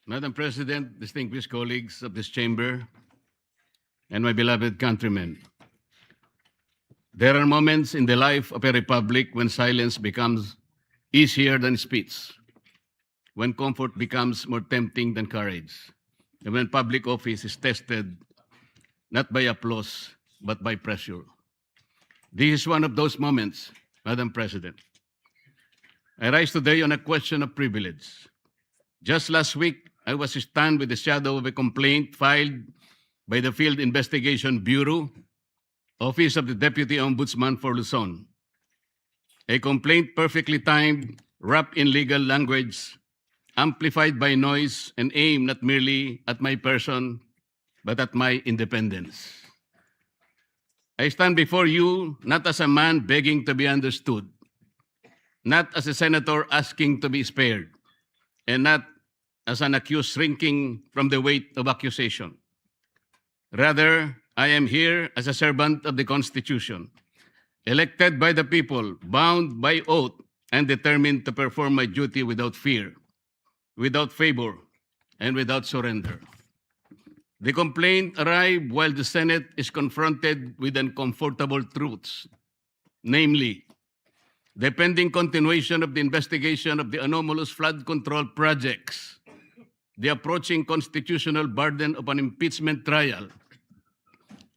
Madam President, distinguished colleagues of this chamber, and my beloved countrymen, there are moments in the life of a republic when silence becomes easier than speech, when comfort becomes more tempting than courage, and when public office is tested not by applause but by pressure. This is one of those moments, Madam President. I rise today on a question of privilege. Just last week, I was stunned with the shadow of a complaint filed by the Field Investigation Bureau, Office of the Deputy Ombudsman for Luzon. A complaint perfectly timed, wrapped in legal language, amplified by noise, and aimed not merely at my person, but at my independence. I stand before you not as a man begging to be understood, not as a senator asking to be spared, and not as an accused shrinking from the weight of accusation. Rather, I am here as a servant of the Constitution, elected by the people, bound by oath, and determined to perform my duty without fear, without favor, and without surrender. The complaint arrived while the Senate is confronted with uncomfortable truths, namely, the pending continuation of the investigation of the anomalous flood control projects, the approaching constitutional burden of an impeachment trial,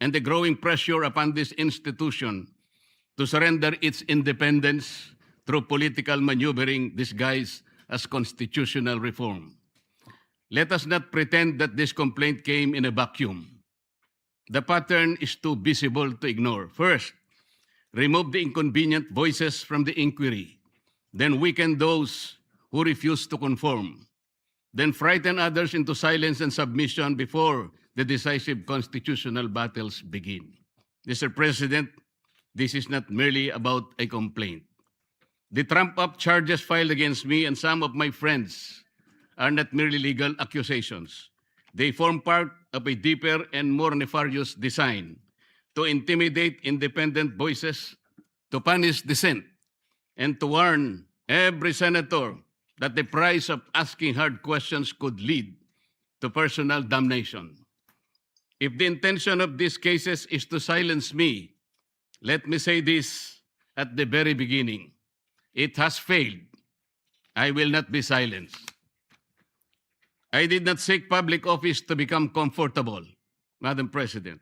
and the growing pressure upon this institution to surrender its independence through political maneuvering disguised as constitutional reform. Let us not pretend that this complaint came in a vacuum. The pattern is too visible to ignore. First, remove the inconvenient voices from the inquiry, then weaken those who refuse to conform, then frighten others into silence and submission before the decisive constitutional battles begin. Mr. President, this is not merely about a complaint. The trump-up charges filed against me and some of my friends are not merely legal accusations. They form part of a deeper and more nefarious design to intimidate independent voices, to punish dissent, and to warn every senator that the price of asking hard questions could lead to personal damnation. If the intention of these cases is to silence me, let me say this at the very beginning. It has failed. I will not be silenced. I did not seek public office to become comfortable, Madam President.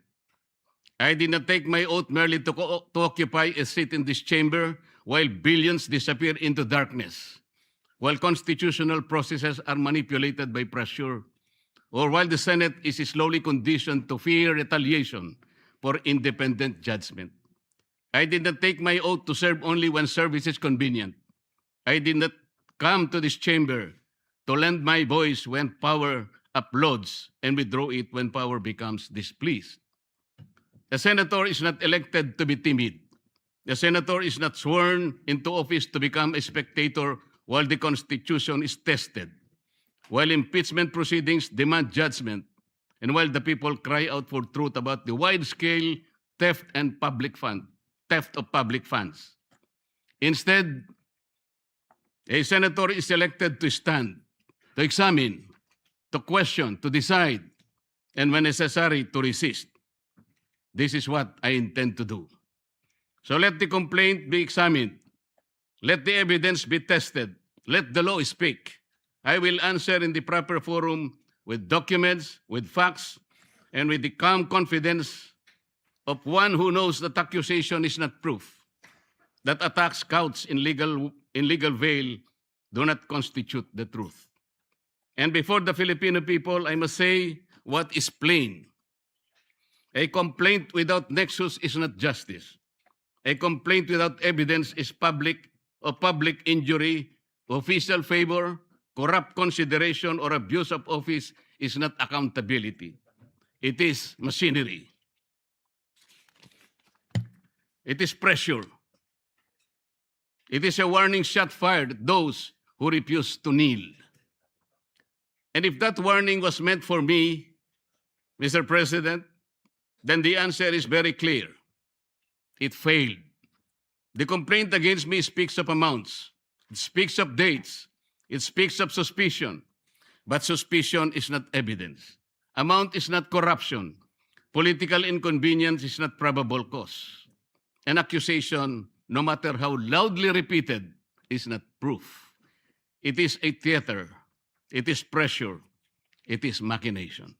I did not take my oath merely to occupy a seat in this chamber while billions disappear into darkness, while constitutional processes are manipulated by pressure, or while the Senate is slowly conditioned to fear retaliation for independent judgment. I did not take my oath to serve only when service is convenient. I did not come to this chamber to lend my voice when power applauds and withdraw it when power becomes displeased. The senator is not elected to be timid. The senator is not sworn into office to become a spectator while the Constitution is tested, while impeachment proceedings demand judgment, and while the people cry out for truth about the wide-scale theft of public funds. Instead, a senator is elected to stand, to examine, to question, to decide, and when necessary, to resist. This is what I intend to do. So let the complaint be examined. Let the evidence be tested. Let the law speak. I will answer in the proper forum with documents, with facts, and with the calm confidence of one who knows that accusation is not proof, that attacks couched in legal veil do not constitute the truth. And before the Filipino people, I must say what is plain. A complaint without nexus is not justice. A complaint without evidence is public injury, official favor, corrupt consideration, or abuse of office is not accountability. It is machinery. It is pressure. It is a warning shot fired at those who refuse to kneel. And if that warning was meant for me, Mr. President, then the answer is very clear. It failed. The complaint against me speaks of amounts. It speaks of dates. It speaks of suspicion. But suspicion is not evidence. Amount is not corruption. Political inconvenience is not probable cause. An accusation, no matter how loudly repeated, is not proof. It is a theater. It is pressure. It is machination.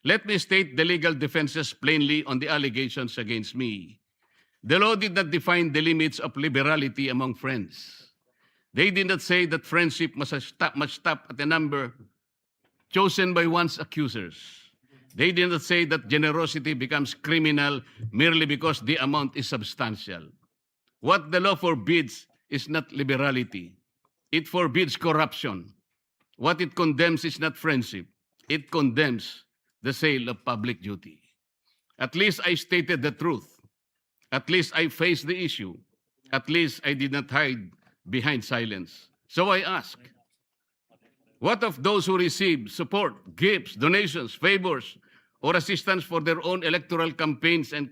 Let me state the legal defenses plainly on the allegations against me. The law did not define the limits of liberality among friends. They did not say that friendship must stop at a number chosen by one's accusers. They did not say that generosity becomes criminal merely because the amount is substantial. What the law forbids is not liberality. It forbids corruption. What it condemns is not friendship. It condemns the sale of public duty. At least I stated the truth. At least I faced the issue. At least I did not hide behind silence. So I ask, what of those who receive support, gifts, donations, favors, or assistance for their own electoral campaigns and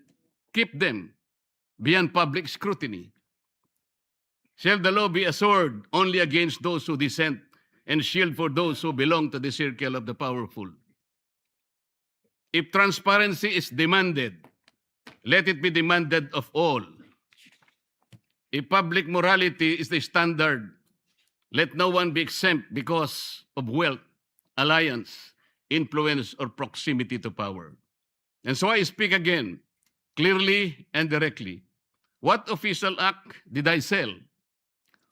keep them beyond public scrutiny? Shall the law be a sword only against those who dissent and shield for those who belong to the circle of the powerful? If transparency is demanded, let it be demanded of all. If public morality is the standard, let no one be exempt because of wealth, alliance, influence, or proximity to power. And so I speak again, clearly and directly. What official act did I sell?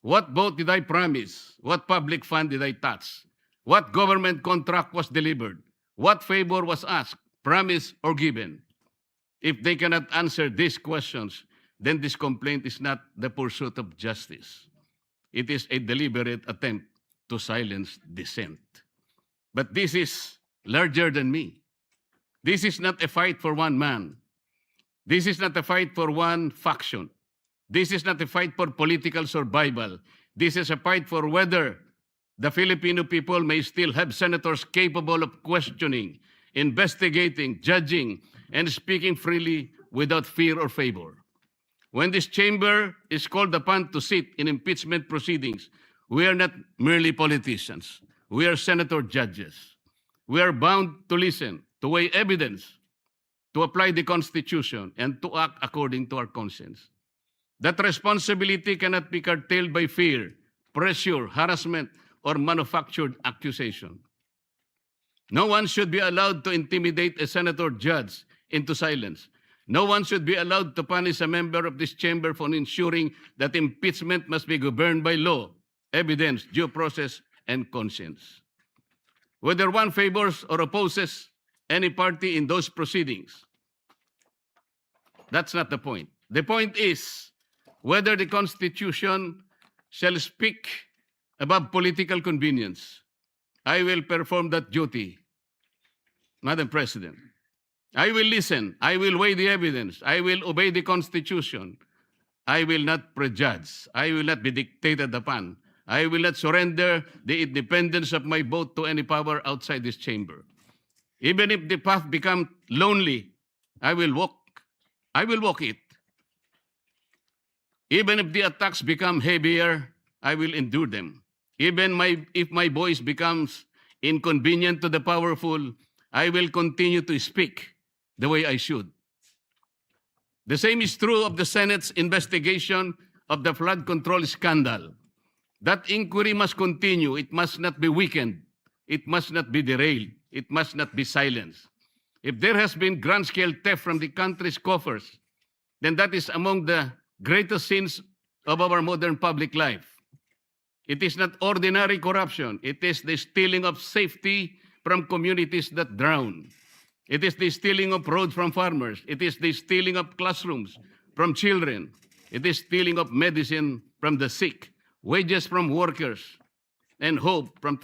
What vote did I promise? What public fund did I touch? What government contract was delivered? What favor was asked, promised, or given? If they cannot answer these questions, then this complaint is not the pursuit of justice. It is a deliberate attempt to silence dissent. But this is larger than me. This is not a fight for one man. This is not a fight for one faction. This is not a fight for political survival. This is a fight for whether the Filipino people may still have senators capable of questioning, investigating, judging, and speaking freely without fear or favor. When this chamber is called upon to sit in impeachment proceedings, we are not merely politicians. We are senator judges. We are bound to listen, to weigh evidence, to apply the Constitution, and to act according to our conscience. That responsibility cannot be curtailed by fear, pressure, harassment, or manufactured accusation. No one should be allowed to intimidate a senator judge into silence. No one should be allowed to punish a member of this chamber for ensuring that impeachment must be governed by law, evidence, due process, and conscience. Whether one favors or opposes any party in those proceedings, that's not the point. The point is whether the Constitution shall speak above political convenience. I will perform that duty, Madam President. I will listen. I will weigh the evidence. I will obey the Constitution. I will not prejudge. I will not be dictated upon. I will not surrender the independence of my vote to any power outside this chamber. Even if the path becomes lonely, I will walk it. Even if the attacks become heavier, I will endure them. Even if my voice becomes inconvenient to the powerful, I will continue to speak the way I should. The same is true of the Senate's investigation of the flood control scandal. That inquiry must continue. It must not be weakened. It must not be derailed. It must not be silenced. If there has been grand-scale theft from the country's coffers, then that is among the greatest sins of our modern public life. It is not ordinary corruption. It is the stealing of safety from communities that drown. It is the stealing of roads from farmers. It is the stealing of classrooms from children. It is stealing of medicine from the sick, wages from workers, and hope from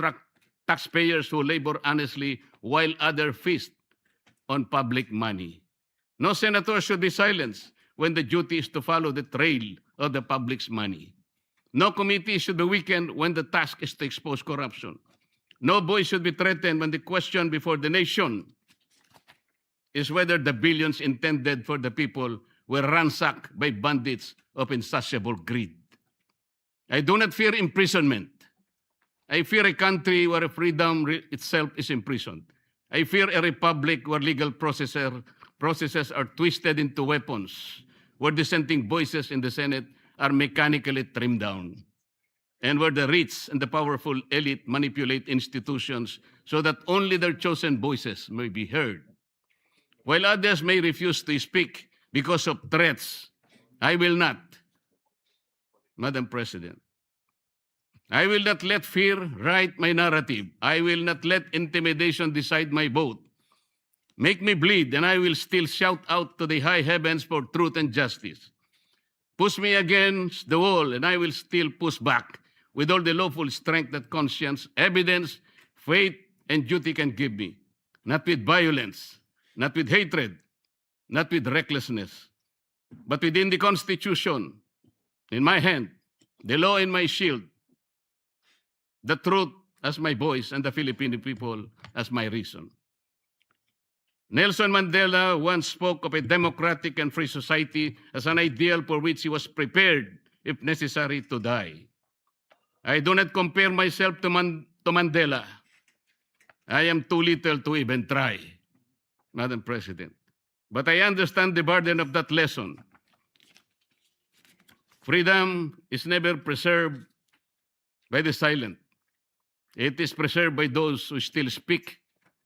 taxpayers who labor honestly while others feast on public money. No senator should be silenced when the duty is to follow the trail of the public's money. No committee should be weakened when the task is to expose corruption. No voice should be threatened when the question before the nation is whether the billions intended for the people were ransacked by bandits of insatiable greed. I do not fear imprisonment. I fear a country where freedom itself is imprisoned. I fear a republic where legal processes are twisted into weapons, where dissenting voices in the Senate are mechanically trimmed down, and where the rich and the powerful elite manipulate institutions so that only their chosen voices may be heard. While others may refuse to speak because of threats, I will not, Madam President. I will not let fear write my narrative. I will not let intimidation decide my vote. Make me bleed, and I will still shout out to the high heavens for truth and justice. Push me against the wall, and I will still push back with all the lawful strength that conscience, evidence, faith, and duty can give me. Not with violence, not with hatred, not with recklessness, but within the Constitution, in my hand, the law in my shield, the truth as my voice, and the Filipino people as my reason. Nelson Mandela once spoke of a democratic and free society as an ideal for which he was prepared, if necessary, to die. I do not compare myself to Mandela. I am too little to even try, Madam President. But I understand the burden of that lesson. Freedom is never preserved by the silent. It is preserved by those who still speak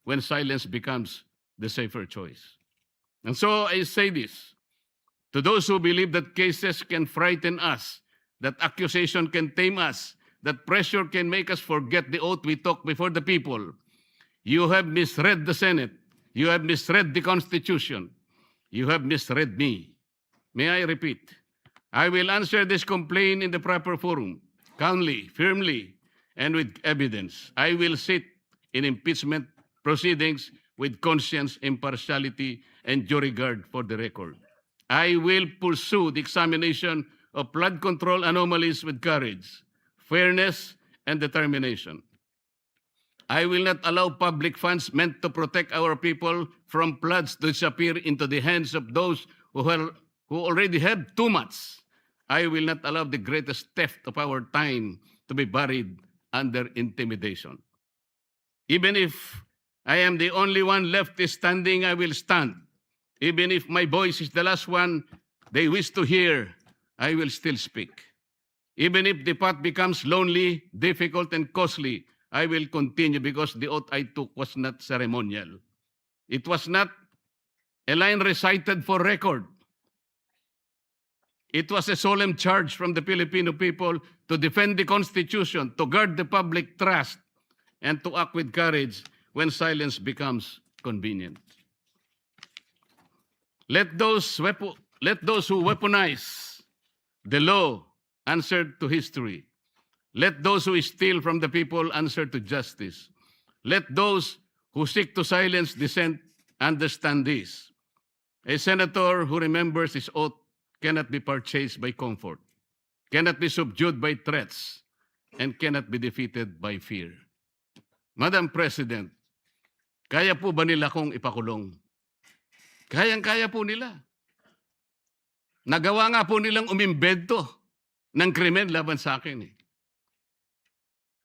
when silence becomes the safer choice. And so I say this to those who believe that cases can frighten us, that accusation can tame us, that pressure can make us forget the oath we took before the people. You have misread the Senate. You have misread the Constitution. You have misread me. May I repeat? I will answer this complaint in the proper forum, calmly, firmly, and with evidence. I will sit in impeachment proceedings with conscience, impartiality, and due regard for the record. I will pursue the examination of flood control anomalies with courage, fairness, and determination. I will not allow public funds meant to protect our people from floods to disappear into the hands of those who already have too much. I will not allow the greatest theft of our time to be buried under intimidation. Even if I am the only one left standing, I will stand. Even if my voice is the last one they wish to hear, I will still speak. Even if the path becomes lonely, difficult, and costly, I will continue because the oath I took was not ceremonial. It was not a line recited for record. It was a solemn charge from the Filipino people to defend the Constitution, to guard the public trust, and to act with courage when silence becomes convenient. Let those who weaponize the law answer to history. Let those who steal from the people answer to justice. Let those who seek to silence dissent understand this. A senator who remembers his oath cannot be purchased by comfort, cannot be subdued by threats, and cannot be defeated by fear. Madam President, kaya po ba nila kong ipakulong? Kayang-kaya po nila. Nagawa nga po nilang umimbento ng krimen laban sa akin.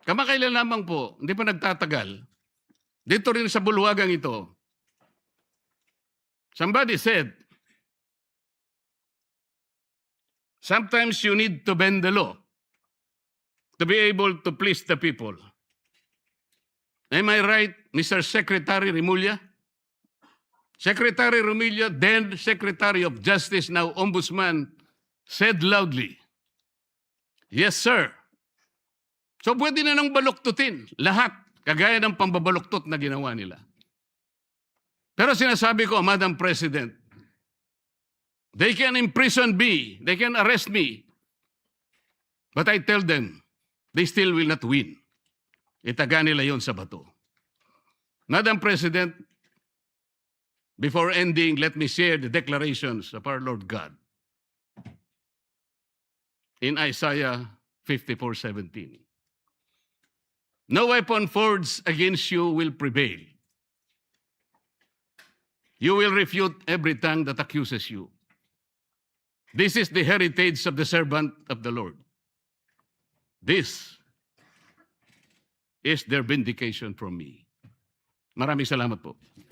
Kamakailan lamang po, hindi pa nagtatagal, dito rin sa bulwagang ito, somebody said, sometimes you need to bend the law to be able to please the people. Am I right, Mr. Secretary Remulla? Secretary Remulla, then Secretary of Justice, now Ombudsman, said loudly, "Yes, sir." So pwede na nang baluktutin lahat, kagaya ng pambabaluktot na ginawa nila. Pero sinasabi ko, Madam President, they can imprison me, they can arrest me, but I tell them, they still will not win. Itaga nila yon sa bato. Madam President, before ending, let me share the declarations of our Lord God. In Isaiah 54:17. No weapon forged against you will prevail. You will refute every tongue that accuses you. This is the heritage of the servant of the Lord. This is their vindication from me. Maraming salamat po.